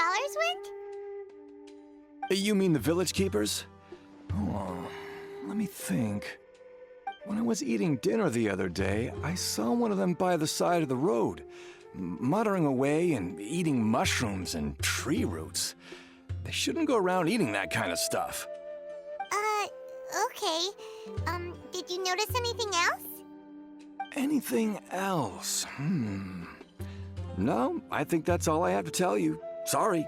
scholars went? You mean the village keepers? Oh, let me think. When I was eating dinner the other day, I saw one of them by the side of the road, muttering away and eating mushrooms and tree roots. They shouldn't go around eating that kind of stuff. Okay. Did you notice anything else? Anything else? No, I think that's all I have to tell you. Sorry.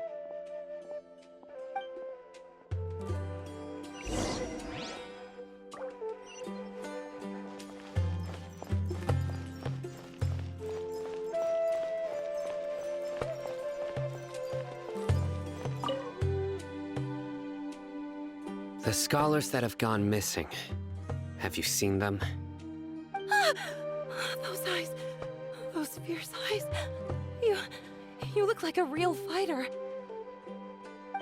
The scholars that have gone missing. Have you seen them? Those eyes. Those fierce eyes. You look like a real fighter.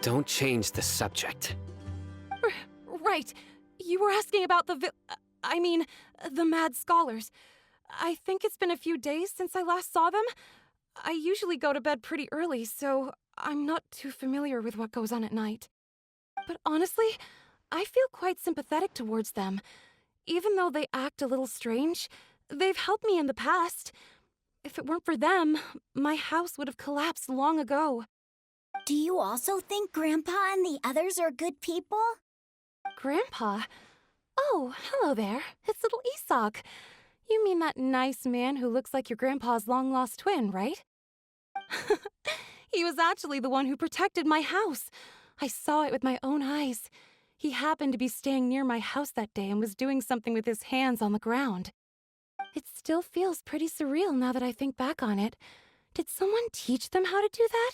Don't change the subject. Right. You were asking about the mad scholars. I think it's been a few days since I last saw them. I usually go to bed pretty early, so I'm not too familiar with what goes on at night. But honestly, I feel quite sympathetic towards them. Even though they act a little strange, they've helped me in the past. If it weren't for them, my house would have collapsed long ago. Do you also think Grandpa and the others are good people? Grandpa? Oh, hello there. It's little Isak. You mean that nice man who looks like your grandpa's long-lost twin, right? He was actually the one who protected my house. I saw it with my own eyes. He happened to be staying near my house that day and was doing something with his hands on the ground. It still feels pretty surreal now that I think back on it. Did someone teach them how to do that?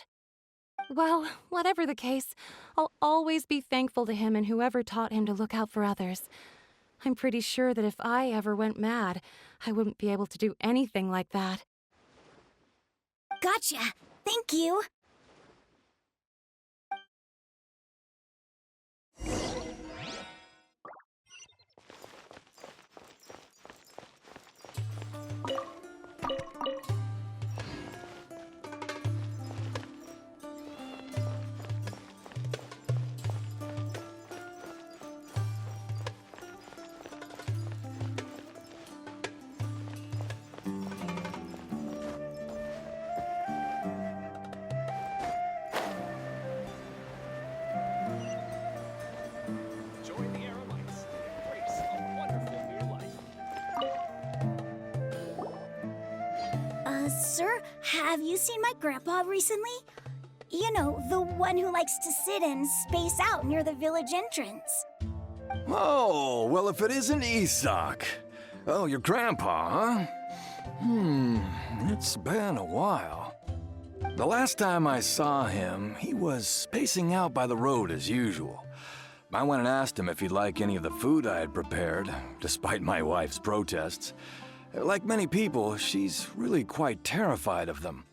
Well, whatever the case, I'll always be thankful to him and whoever taught him to look out for others. I'm pretty sure that if I ever went mad, I wouldn't be able to do anything like that. Gotcha. Thank you. Sir, have you seen my grandpa recently? You know, the one who likes to sit and space out near the village entrance. Oh, well, if it isn't Isak. Oh, your grandpa, huh? It's been a while. The last time I saw him, he was spacing out by the road as usual. I went and asked him if he'd like any of the food I had prepared, despite my wife's protests. Like many people, she's really quite terrified of them.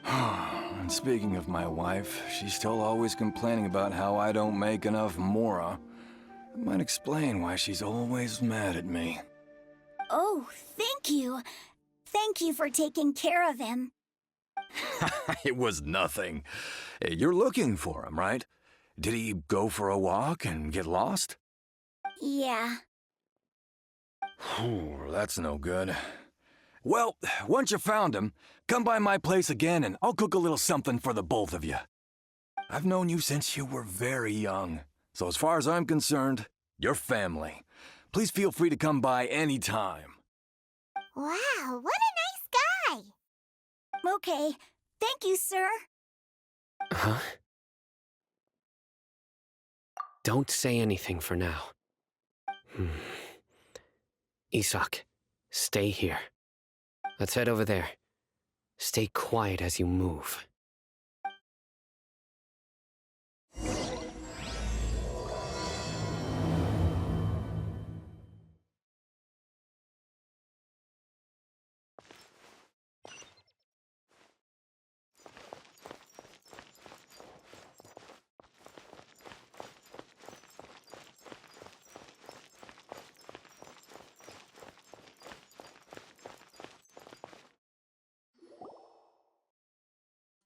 And speaking of my wife, she's still always complaining about how I don't make enough mora. That might explain why she's always mad at me. Oh, thank you. Thank you for taking care of him. It was nothing. You're looking for him, right? Did he go for a walk and get lost? Yeah. That's no good. Well, once you found him, come by my place again and I'll cook a little something for the both of you. I've known you since you were very young, so as far as I'm concerned, you're family. Please feel free to come by any time. Wow, what a nice guy! Okay, thank you, sir. Huh? Don't say anything for now. Isak, stay here. Let's head over there. Stay quiet as you move.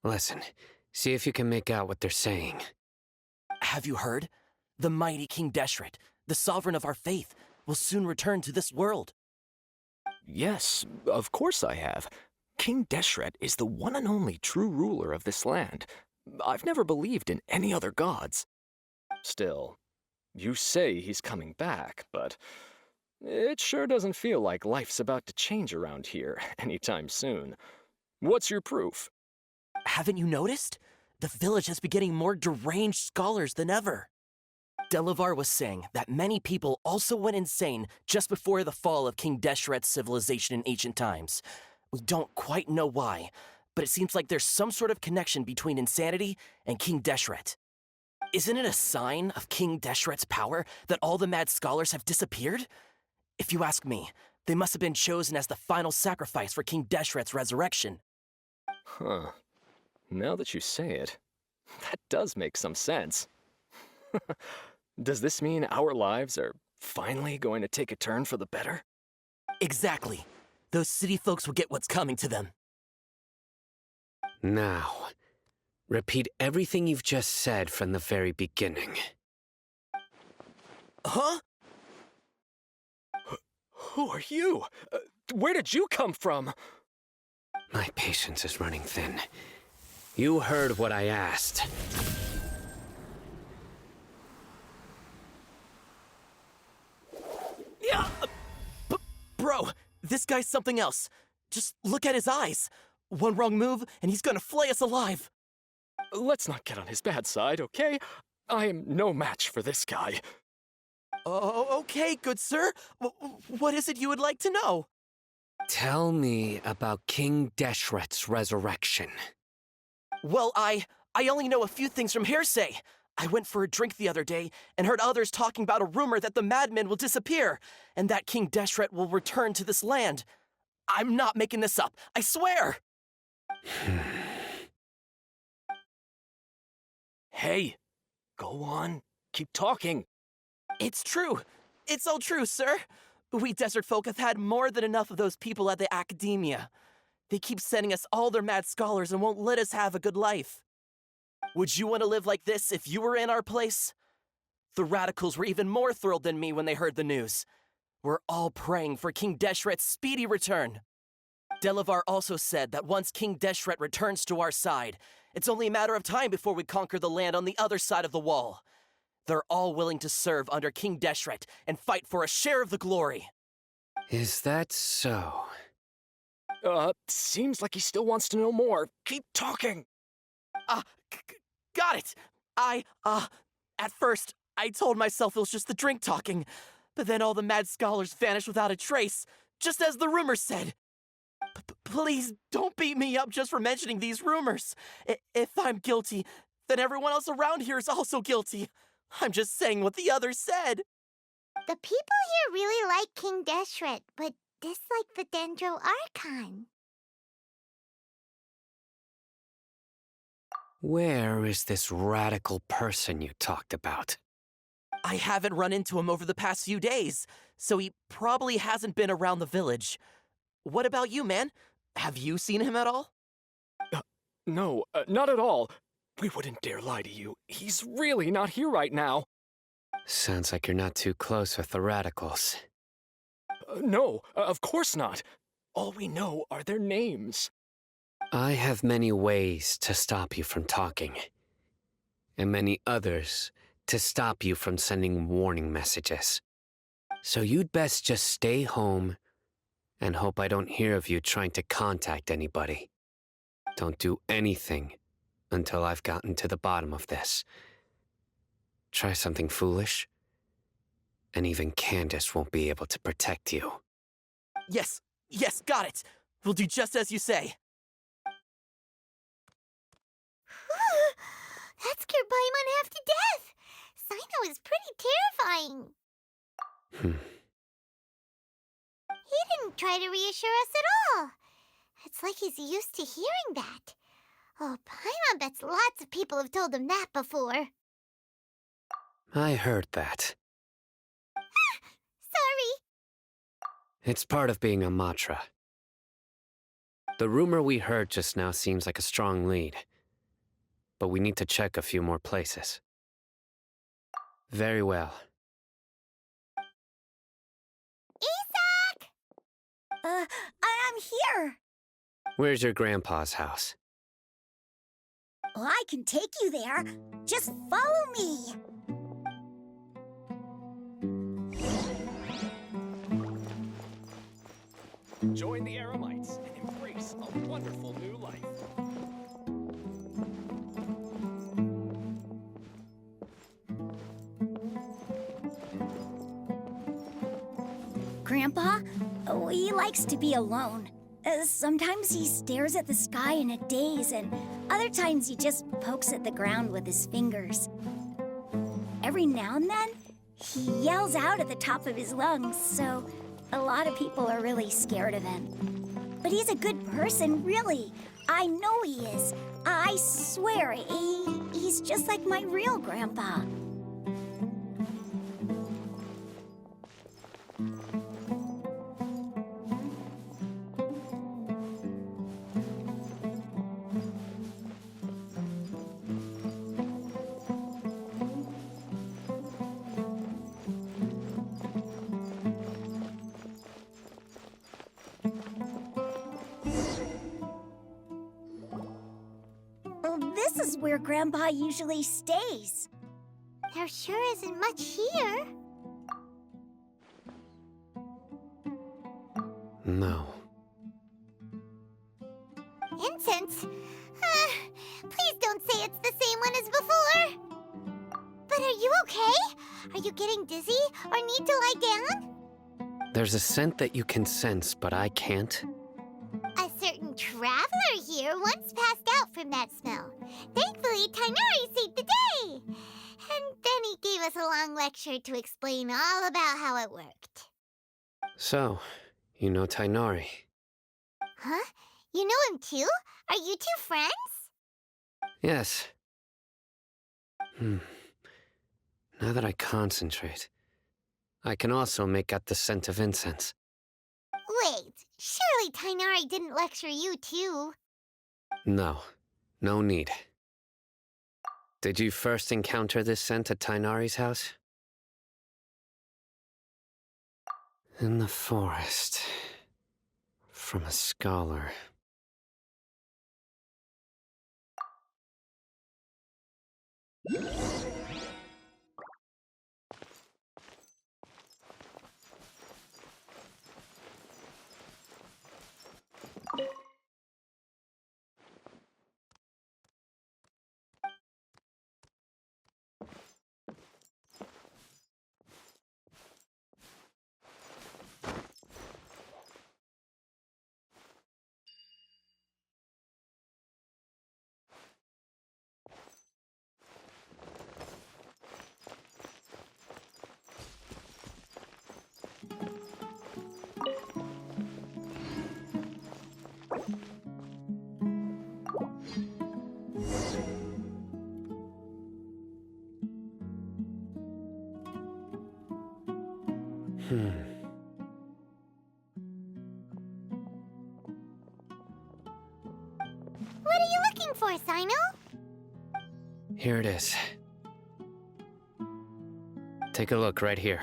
Listen, See if you can make out what they're saying. Have you heard? The mighty King Deshret, the sovereign of our faith, will soon return to this world. Yes, of course I have. King Deshret is the one and only true ruler of this land. I've never believed in any other gods. Still, you say he's coming back, but it sure doesn't feel like life's about to change around here anytime soon. What's your proof? Haven't you noticed? The village has been getting more deranged scholars than ever. Delavar was saying that many people also went insane just before the fall of King Deshret's civilization in ancient times. We don't quite know why, but it seems like there's some sort of connection between insanity and King Deshret. Isn't it a sign of King Deshret's power that all the mad scholars have disappeared? If you ask me, they must have been chosen as the final sacrifice for King Deshret's resurrection. Huh. Now that you say it, that does make some sense. Does this mean our lives are finally going to take a turn for the better? Exactly. Those city folks will get what's coming to them. Now, repeat everything you've just said from the very beginning. Huh? Who are you? Where did you come from? My patience is running thin. You heard what I asked. Yeah! Bro, this guy's something else. Just look at his eyes. One wrong move, and he's gonna flay us alive. Let's not get on his bad side, okay? I am no match for this guy. Oh, okay, good sir. What is it you would like to know? Tell me about King Deshret's resurrection. Well, I only know a few things from hearsay. I went for a drink the other day and heard others talking about a rumor that the madmen will disappear and that King Deshret will return to this land. I'm not making this up, I swear! Hey, go on. Keep talking. It's true. It's all true, sir. We desert folk have had more than enough of those people at the academia. They keep sending us all their mad scholars and won't let us have a good life. Would you want to live like this if you were in our place? The radicals were even more thrilled than me when they heard the news. We're all praying for King Deshret's speedy return. Delavar also said that once King Deshret returns to our side, it's only a matter of time before we conquer the land on the other side of the wall. They're all willing to serve under King Deshret and fight for a share of the glory. Is that so? Seems like he still wants to know more. Keep talking. Got it. At first, I told myself it was just the drink talking, but then all the mad scholars vanished without a trace, just as the rumors said. Please don't beat me up just for mentioning these rumors. If I'm guilty, then everyone else around here is also guilty. I'm just saying what the others said. The people here really like King Deshret, but dislike the Dendro Archon. Where is this radical person you talked about? I haven't run into him over the past few days, so he probably hasn't been around the village. What about you, man? Have you seen him at all? No, not at all. We wouldn't dare lie to you. He's really not here right now. Sounds like you're not too close with the radicals. No, of course not. All we know are their names. I have many ways to stop you from talking, and many others to stop you from sending warning messages. So you'd best just stay home and hope I don't hear of you trying to contact anybody. Don't do anything until I've gotten to the bottom of this. Try something foolish, and even Candace won't be able to protect you. Yes, got it. We'll do just as you say. That scared Paimon half to death. Sino is pretty terrifying. He didn't try to reassure us at all. It's like he's used to hearing that. Oh, Paimon bets lots of people have told him that before. I heard that. Sorry. It's part of being a Matra. The rumor we heard just now seems like a strong lead. but we need to check a few more places. Very well. Isak! I'm here. Where's your grandpa's house? Well, I can take you there. Just follow me. Join the Eremites and embrace a wonderful new life. Grandpa, he likes to be alone. Sometimes he stares at the sky in a daze, and other times he just pokes at the ground with his fingers. Every now and then, he yells out at the top of his lungs, so a lot of people are really scared of him. But he's a good person, really. I know he is. I swear, he's just like my real grandpa. This is where Grandpa usually stays. There sure isn't much here. No. Incense? Please don't say it's the same one as before. But are you okay? Are you getting dizzy or need to lie down? There's a scent that you can sense, but I can't. A certain traveler here once passed out from that smell. Thankfully, Tainari saved the day. And then he gave us a long lecture to explain all about how it worked. So, you know Tainari. Huh? You know him too? Are you two friends? Yes. Now that I concentrate, I can also make out the scent of incense. Wait, surely Tainari didn't lecture you too. No, no need. Did you first encounter this scent at Tainari's house? In the forest. From a scholar. What are you looking for, Sino? Here it is. Take a look right here.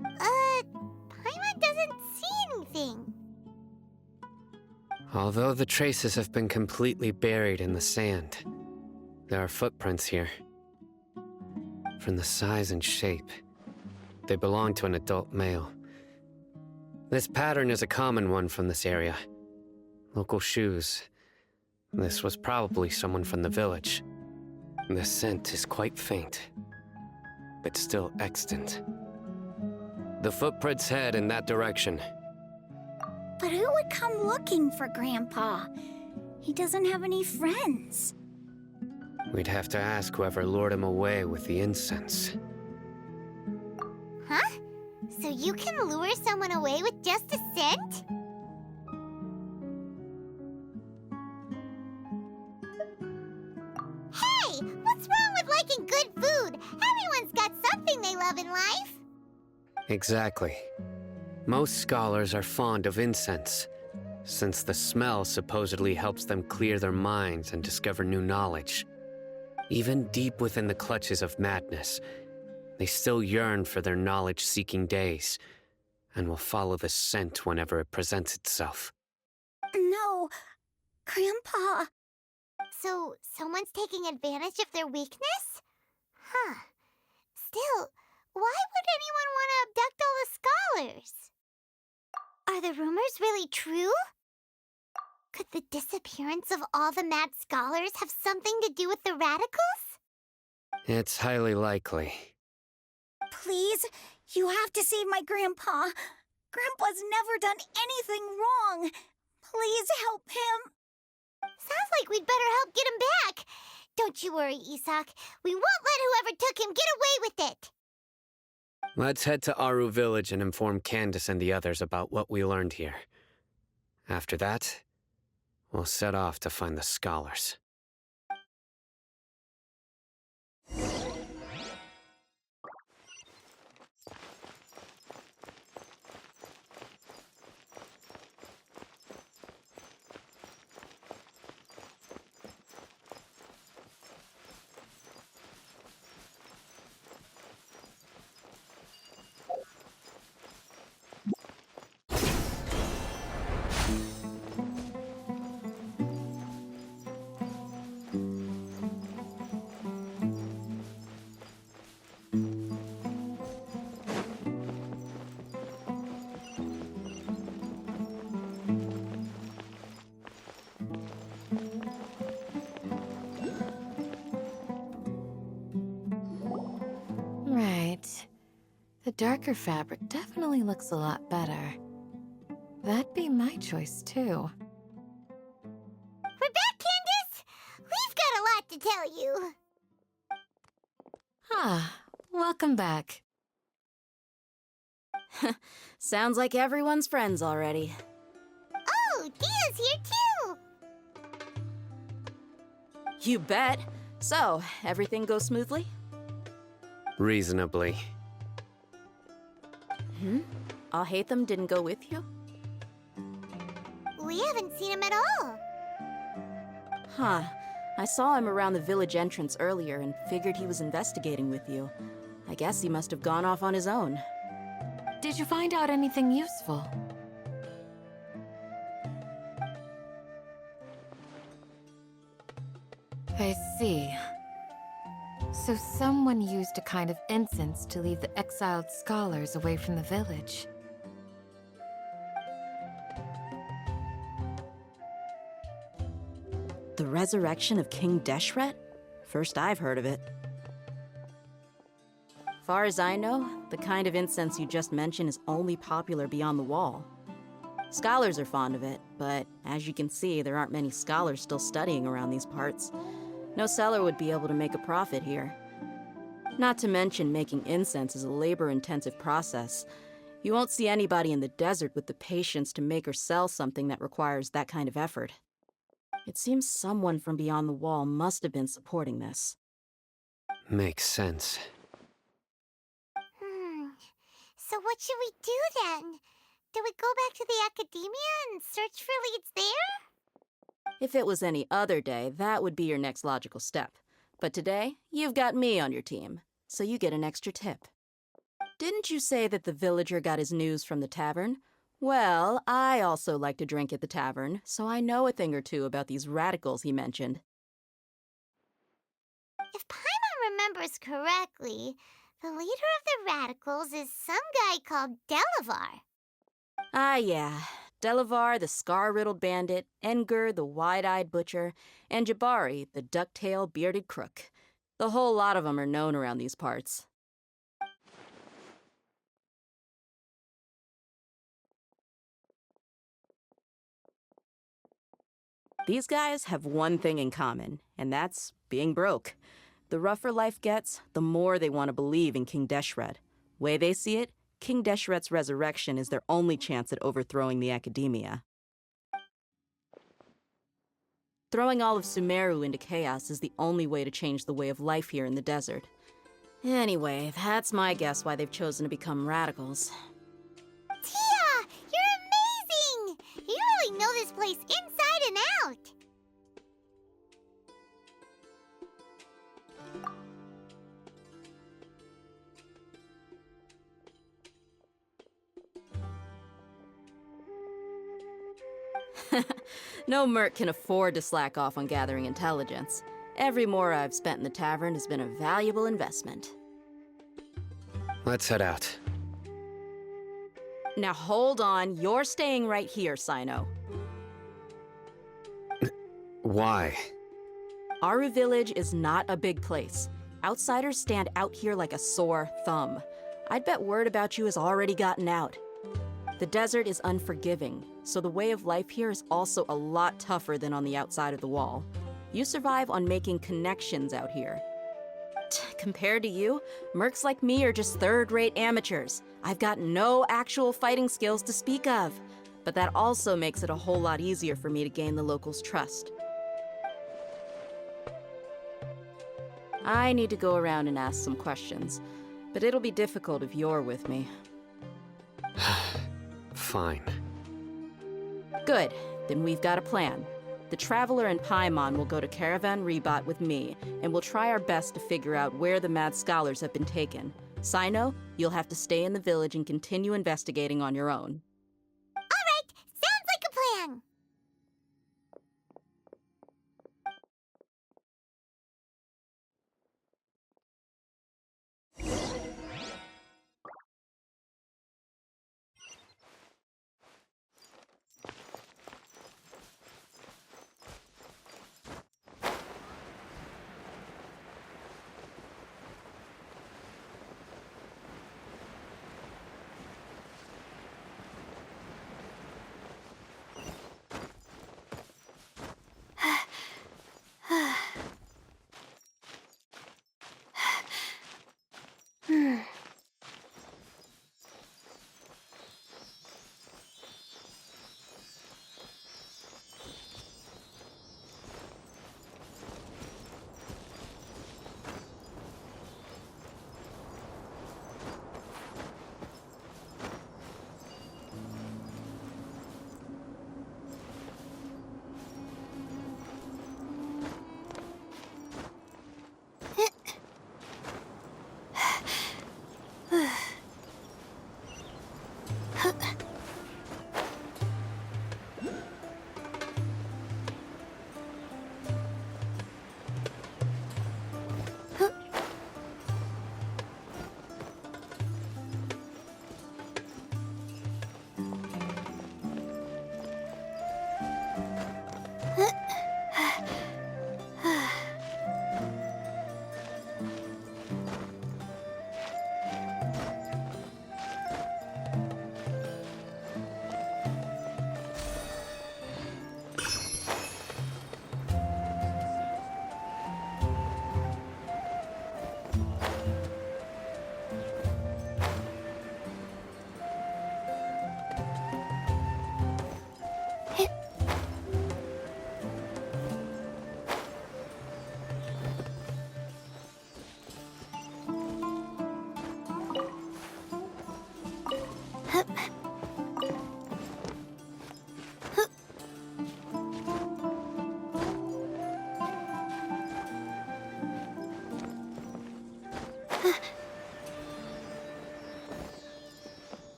Paimon doesn't see anything. Although the traces have been completely buried in the sand, there are footprints here. From the size and shape, they belong to an adult male. This pattern is a common one from this area. Local shoes. This was probably someone from the village. The scent is quite faint, but still extant. The footprints head in that direction. But who would come looking for Grandpa? He doesn't have any friends. We'd have to ask whoever lured him away with the incense. Huh? So you can lure someone away with just a scent? Hey! What's wrong with liking good food? Everyone's got something they love in life. Exactly. Most scholars are fond of incense, since the smell supposedly helps them clear their minds and discover new knowledge. Even deep within the clutches of madness, they still yearn for their knowledge-seeking days, and will follow the scent whenever it presents itself. No, Grandpa. So, someone's taking advantage of their weakness? Huh. Still, why would anyone want to abduct all the scholars? Are the rumors really true? Could the disappearance of all the mad scholars have something to do with the radicals? It's highly likely. Please, you have to save my Grandpa. Grandpa's never done anything wrong. Please help him. Sounds like we'd better help get him back. Don't you worry, Isak. We won't let whoever took him get away with it. Let's head to Aru Village and inform Candace and the others about what we learned here. After that, we'll set off to find the scholars. Right. The darker fabric definitely looks a lot better. That'd be my choice, too. We're back, Candace! We've got a lot to tell you. Ah, welcome back. Sounds like everyone's friends already. Oh, Dia's here too! You bet. So, everything goes smoothly? Reasonably. Alhaitham didn't go with you? We haven't seen him at all. Huh. I saw him around the village entrance earlier and figured he was investigating with you. I guess he must have gone off on his own. Did you find out anything useful? I see. So someone used a kind of incense to lead the exiled scholars away from the village. The resurrection of King Deshret? First I've heard of it. Far as I know, the kind of incense you just mentioned is only popular beyond the wall. Scholars are fond of it, but as you can see, there aren't many scholars still studying around these parts. No seller would be able to make a profit here. Not to mention, making incense is a labor-intensive process. You won't see anybody in the desert with the patience to make or sell something that requires that kind of effort. It seems someone from beyond the wall must have been supporting this. Makes sense. So what should we do then? Do we go back to the academia and search for leads there? If it was any other day, that would be your next logical step. But today, you've got me on your team, so you get an extra tip. Didn't you say that the villager got his news from the tavern? Well, I also like to drink at the tavern, so I know a thing or two about these radicals he mentioned. If Paimon remembers correctly, the leader of the radicals is some guy called Delavar. Ah, yeah. Delavar, the scar-riddled bandit, Enger, the wide-eyed butcher, and Jabari, the duck-tailed bearded crook. The whole lot of them are known around these parts. These guys have one thing in common, and that's being broke. The rougher life gets, the more they want to believe in King Deshret. Way they see it, King Deshret's resurrection is their only chance at overthrowing the academia. Throwing all of Sumeru into chaos is the only way to change the way of life here in the desert. Anyway, that's my guess why they've chosen to become radicals. Tia! You're amazing! You really know place inside and out. No merc can afford to slack off on gathering intelligence. Every more I've spent in the tavern has been a valuable investment. Let's head out. Now hold on, you're staying right here, Sino. Why? Aru Village is not a big place. Outsiders stand out here like a sore thumb. I'd bet word about you has already gotten out. The desert is unforgiving, so the way of life here is also a lot tougher than on the outside of the wall. You survive on making connections out here. Compared to you, mercs like me are just third-rate amateurs. I've got no actual fighting skills to speak of, but that also makes it a whole lot easier for me to gain the locals' trust. I need to go around and ask some questions, but it'll be difficult if you're with me. Fine. Good, then we've got a plan. The Traveler and Paimon will go to Caravan Rebot with me, and we'll try our best to figure out where the mad scholars have been taken. Sino, you'll have to stay in the village and continue investigating on your own. All right, sounds like a plan.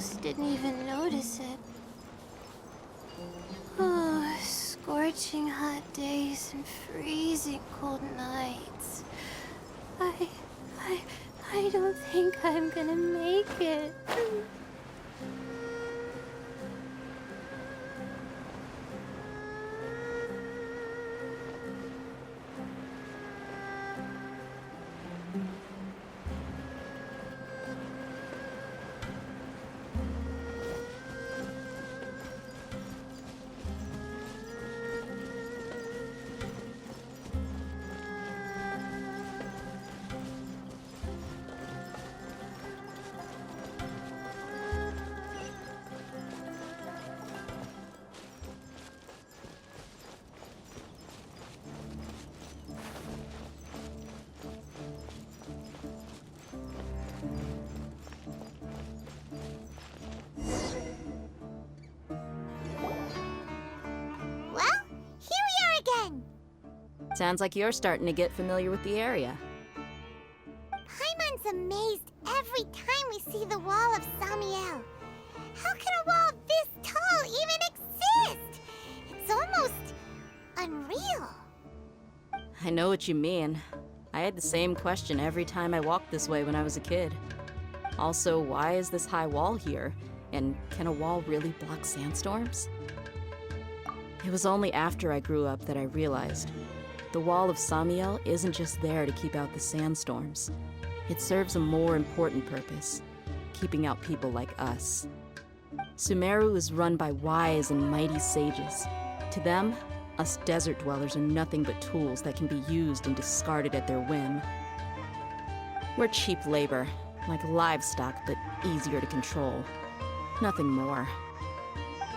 almost didn't even notice it. Oh, scorching hot days and freezing cold nights. I don't think I'm gonna make it. Sounds like you're starting to get familiar with the area. Paimon's amazed every time we see the wall of Samiel. How can a wall this tall even exist? It's almost unreal. I know what you mean. I had the same question every time I walked this way when I was a kid. Also, why is this high wall here? And can a wall really block sandstorms? It was only after I grew up that I realized the wall of Samiel isn't just there to keep out the sandstorms. It serves a more important purpose, keeping out people like us. Sumeru is run by wise and mighty sages. To them, us desert dwellers are nothing but tools that can be used and discarded at their whim. We're cheap labor, like livestock, but easier to control. Nothing more.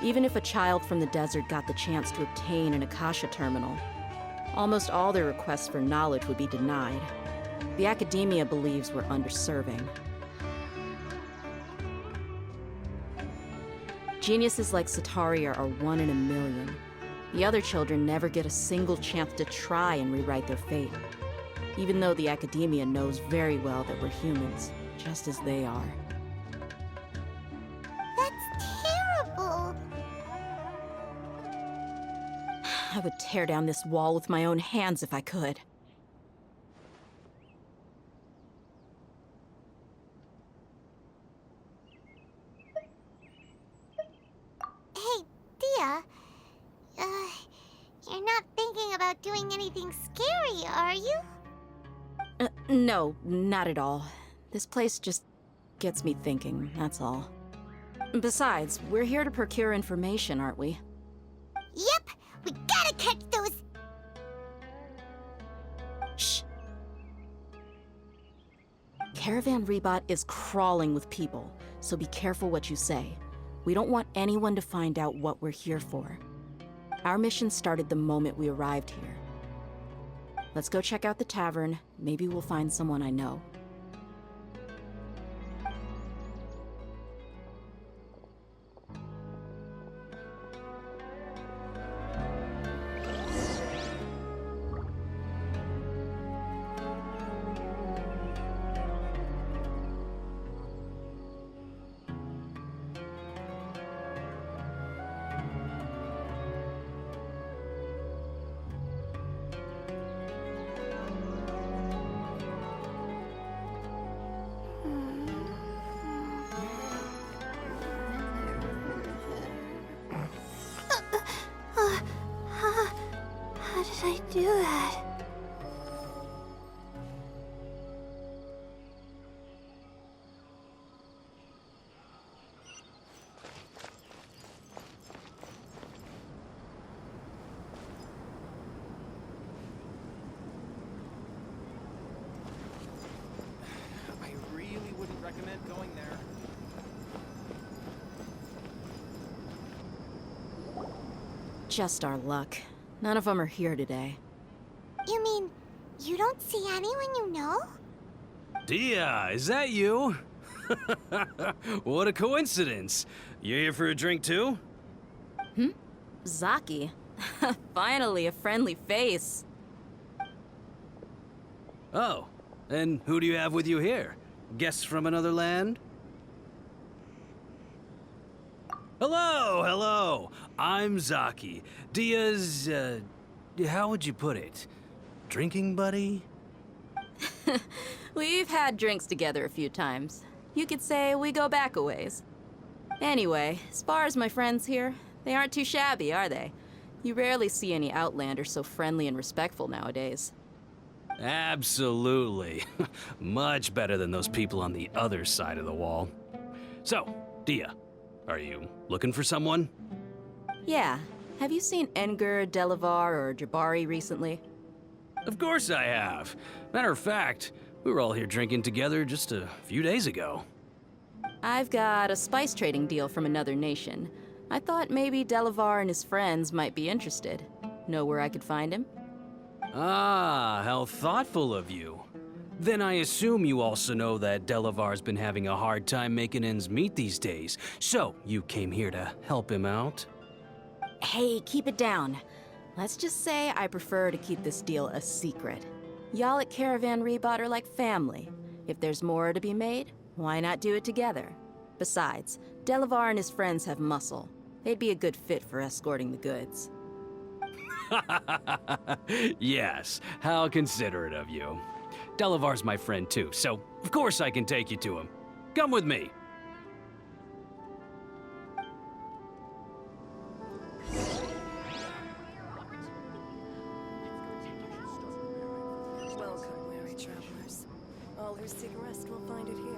Even if a child from the desert got the chance to obtain an Akasha terminal, almost all their requests for knowledge would be denied. The academia believes we're underserving. Geniuses like Sataria are one in a million. The other children never get a single chance to try and rewrite their fate, even though the academia knows very well that we're humans, just as they are. That's terrible. I would tear down this wall with my own hands if I could. Hey, Dia. You're not thinking about doing anything scary, are you? No, not at all. This place just gets me thinking, that's all. Besides, we're here to procure information, aren't we? Yep, we gotta catch those... Shh. Caravan Rebot is crawling with people, so be careful what you say. We don't want anyone to find out what we're here for. Our mission started the moment we arrived here. Let's go check out the tavern. Maybe we'll find someone I know. How did I do that? I really wouldn't recommend going there. Just our luck. None of them are here today. You mean, you don't see anyone you know? Dia, is that you? What a coincidence. You here for a drink too? Zaki. Finally, a friendly face. Oh, and who do you have with you here? Guests from another land? Hello, hello. I'm Zaki. Dia's, how would you put it? Drinking buddy? We've had drinks together a few times. You could say we go back a ways. Anyway, as far as my friends here, they aren't too shabby, are they? You rarely see any Outlanders so friendly and respectful nowadays. Absolutely. Much better than those people on the other side of the wall. So, Dia, are you looking for someone? Yeah. Have you seen Enger, Delavar, or Jabari recently? Of course I have. Matter of fact, we were all here drinking together just a few days ago. I've got a spice trading deal from another nation. I thought maybe Delavar and his friends might be interested. Know where I could find him? Ah, how thoughtful of you. Then I assume you also know that Delavar's been having a hard time making ends meet these days, so you came here to help him out? Hey, keep it down. Let's just say I prefer to keep this deal a secret. Y'all at Caravan Rebot are like family. If there's more to be made, why not do it together? Besides, Delavar and his friends have muscle. They'd be a good fit for escorting the goods. Yes, how considerate of you. Delavar's my friend too, so of course I can take you to him. Come with me. Welcome, weary travelers. All who seek rest will find it here.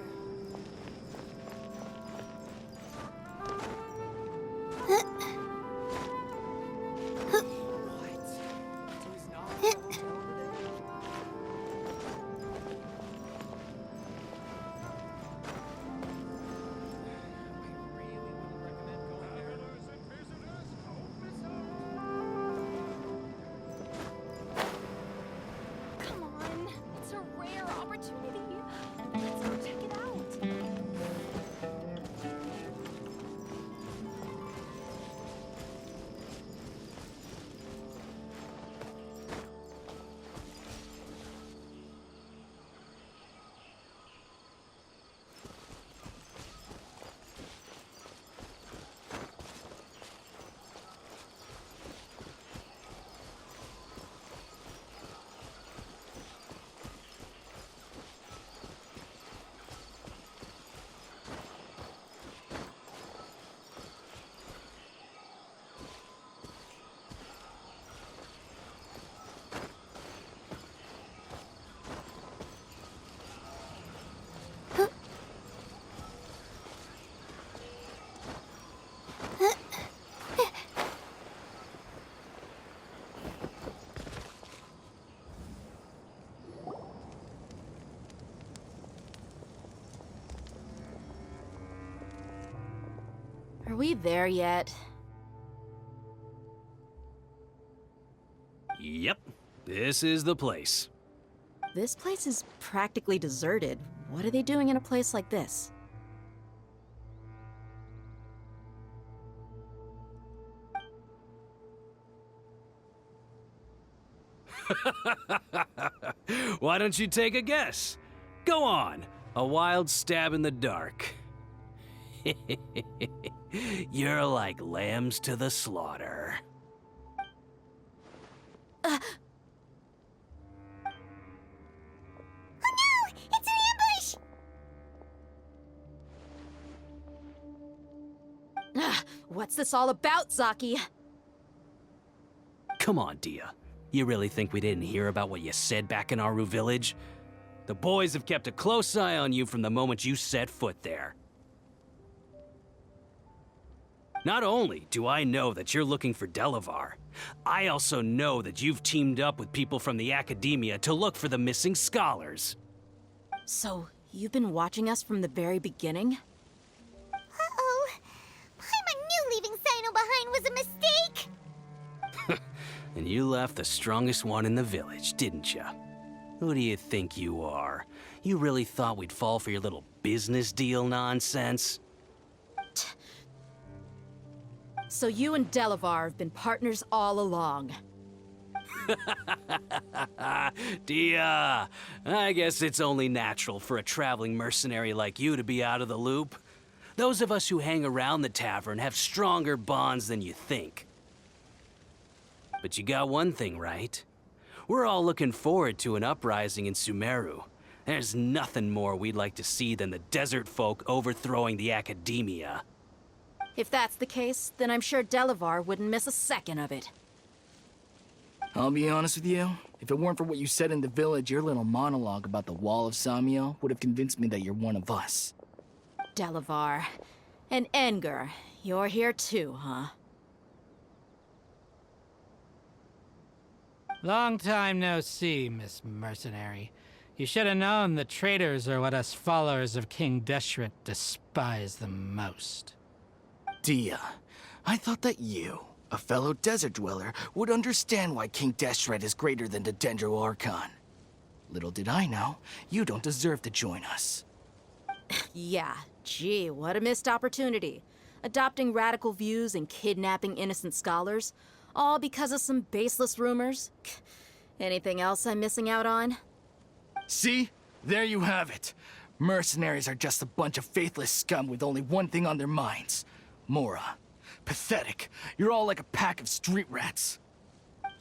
Come on, it's a rare opportunity. Let's go check it out. Are we there yet? Yep, this is the place. This place is practically deserted. What are they doing in a place like this? Why don't you take a guess? Go on, a wild stab in the dark. You're like lambs to the slaughter. Oh no! It's an ambush! What's this all about, Zaki? Come on, Dia. You really think we didn't hear about what you said back in Aru village? The boys have kept a close eye on you from the moment you set foot there. Not only do I know that you're looking for Delavar, I also know that you've teamed up with people from the academia to look for the missing scholars. So, you've been watching us from the very beginning? Uh-oh. Paimon knew leaving Sino behind was a mistake! And you left the strongest one in the village, didn't you? Who do you think you are? You really thought we'd fall for your little business deal nonsense? So you and Delavar have been partners all along. Dia, I guess it's only natural for a traveling mercenary like you to be out of the loop. Those of us who hang around the tavern have stronger bonds than you think. But you got one thing right. We're all looking forward to an uprising in Sumeru. There's nothing more we'd like to see than the desert folk overthrowing the academia. If that's the case, then I'm sure Delavar wouldn't miss a second of it. I'll be honest with you. If it weren't for what you said in the village, your little monologue about the Wall of Samiel would have convinced me that you're one of us. Delavar. And Enger, you're here too, huh? Long time no see, Miss Mercenary. You should have known the traitors are what us followers of King Deshret despise the most. Dia, I thought that you, a fellow desert dweller, would understand why King Deshret is greater than the Dendro Archon. Little did I know, you don't deserve to join us. Yeah, gee, what a missed opportunity. Adopting radical views and kidnapping innocent scholars, all because of some baseless rumors. Anything else I'm missing out on? See? There you have it. Mercenaries are just a bunch of faithless scum with only one thing on their minds. Mora. Pathetic. You're all like a pack of street rats.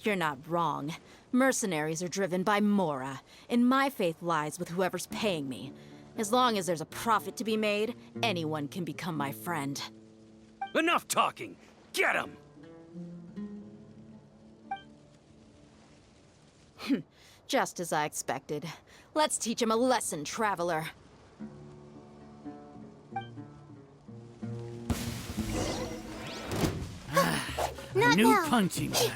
You're not wrong. Mercenaries are driven by Mora, and my faith lies with whoever's paying me. As long as there's a profit to be made, anyone can become my friend. Enough talking! Get him! Just as I expected. Let's teach him a lesson, traveler. Not New now. punching bag.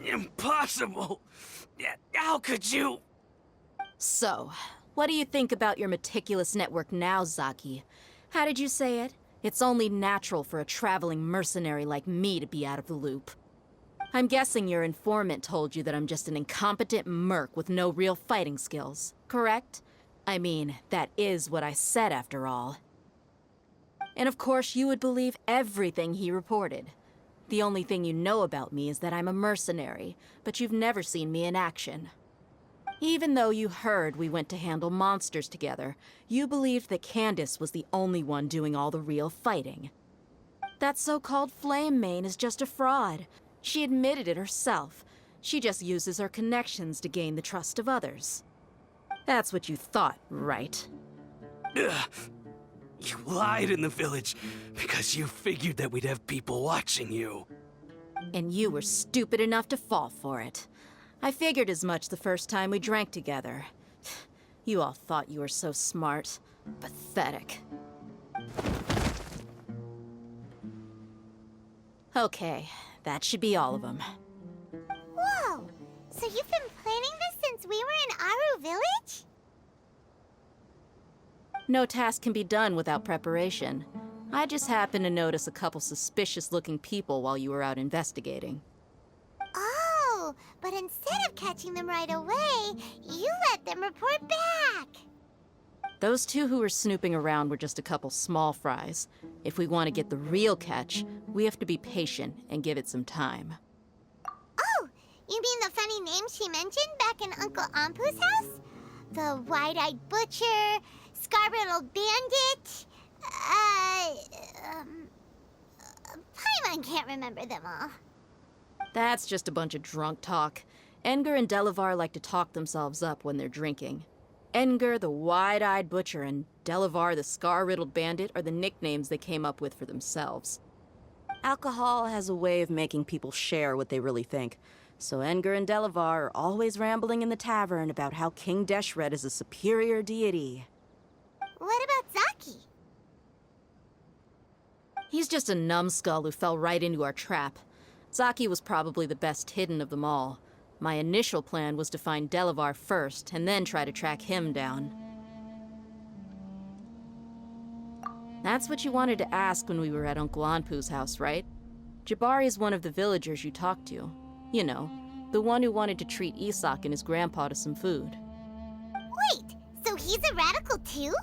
Impossible! How could you? So, what do you think about your meticulous network now, Zaki? How did you say it? It's only natural for a traveling mercenary like me to be out of the loop. I'm guessing your informant told you that I'm just an incompetent merc with no real fighting skills, correct? I mean, that is what I said after all. And of course you would believe everything he reported. The only thing you know about me is that I'm a mercenary, but you've never seen me in action. Even though you heard we went to handle monsters together, you believed that Candace was the only one doing all the real fighting. That so-called Flame Mane is just a fraud. She admitted it herself. She just uses her connections to gain the trust of others. That's what you thought, right? Ugh. You lied in the village because you figured that we'd have people watching you. And you were stupid enough to fall for it. I figured as much the first time we drank together. You all thought you were so smart. Pathetic. Okay, that should be all of them. Whoa! So you've been planning this since we were in Aru Village? No task can be done without preparation. I just happened to notice a couple suspicious-looking people while you were out investigating. Oh, but instead of catching them right away, you let them report back. Those two who were snooping around were just a couple small fries. If we want to get the real catch, we have to be patient and give it some time. Oh, you mean the funny name she mentioned back in Uncle Ampu's house? The wide-eyed butcher, scar-riddled bandit, Paimon can't remember them all. That's just a bunch of drunk talk. Enger and Delavar like to talk themselves up when they're drinking. Enger, the wide-eyed butcher, and Delavar, the scar-riddled bandit, are the nicknames they came up with for themselves. Alcohol has a way of making people share what they really think. So Enger and Delavar are always rambling in the tavern about how King Deshret is a superior deity. What about Zaki? He's just a numbskull who fell right into our trap. Zaki was probably the best hidden of them all. My initial plan was to find Delavar first, and then try to track him down. That's what you wanted to ask when we were at Uncle Anpu's house, right? Jabari is one of the villagers you talked to. You know, the one who wanted to treat Isak and his grandpa to some food. Wait, so he's a radical too?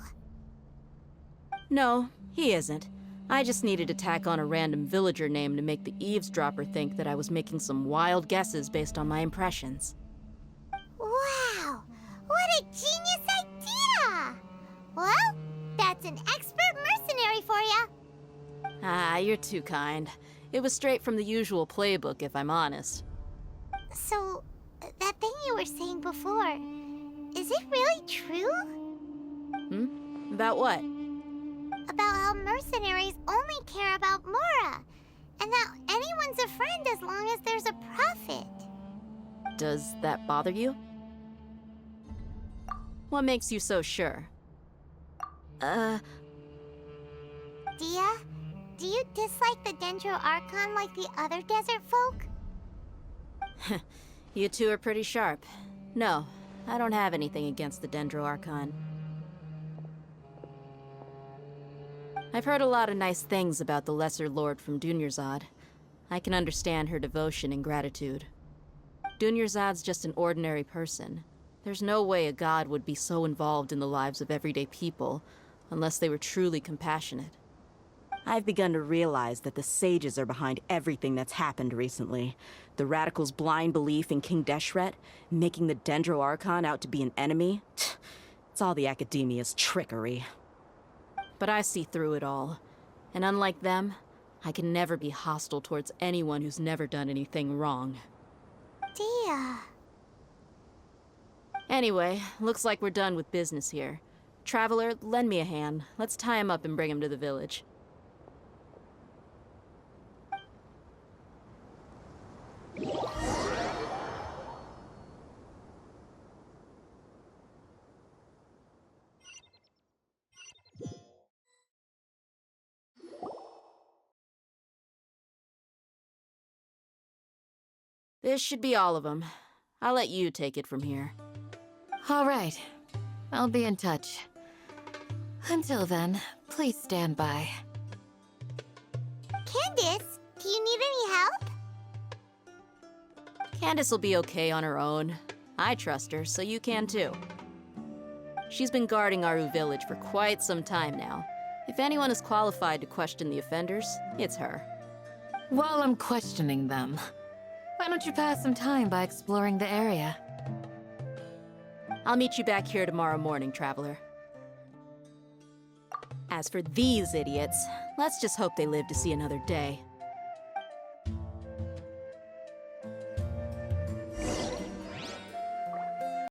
No, he isn't. I just needed to tack on a random villager name to make the eavesdropper think that I was making some wild guesses based on my impressions. Wow, what a genius idea! Well, that's an expert mercenary for ya. Ah, you're too kind. It was straight from the usual playbook, if I'm honest. So, that thing you were saying before, is it really true? About what? About how mercenaries only care about Mora, and that anyone's a friend as long as there's a profit. Does that bother you? What makes you so sure? Dia, do you dislike the Dendro Archon like the other desert folk? You two are pretty sharp. No, I don't have anything against the Dendro Archon. I've heard a lot of nice things about the Lesser Lord from Dunyarzad. I can understand her devotion and gratitude. Dunyarzad's just an ordinary person. There's no way a god would be so involved in the lives of everyday people, unless they were truly compassionate. I've begun to realize that the sages are behind everything that's happened recently. The radicals' blind belief in King Deshret, making the Dendro Archon out to be an enemy. It's all the academia's trickery. But I see through it all. And unlike them, I can never be hostile towards anyone who's never done anything wrong. Dia. Anyway, looks like we're done with business here. Traveler, lend me a hand. Let's tie him up and bring him to the village. This should be all of them. I'll let you take it from here. All right. I'll be in touch. Until then, please stand by. Candace, do you need any help? Candace will be okay on her own. I trust her, so you can too. She's been guarding Aru village for quite some time now. If anyone is qualified to question the offenders, it's her. While I'm questioning them, why don't you pass some time by exploring the area? I'll meet you back here tomorrow morning, Traveler. As for these idiots, let's just hope they live to see another day.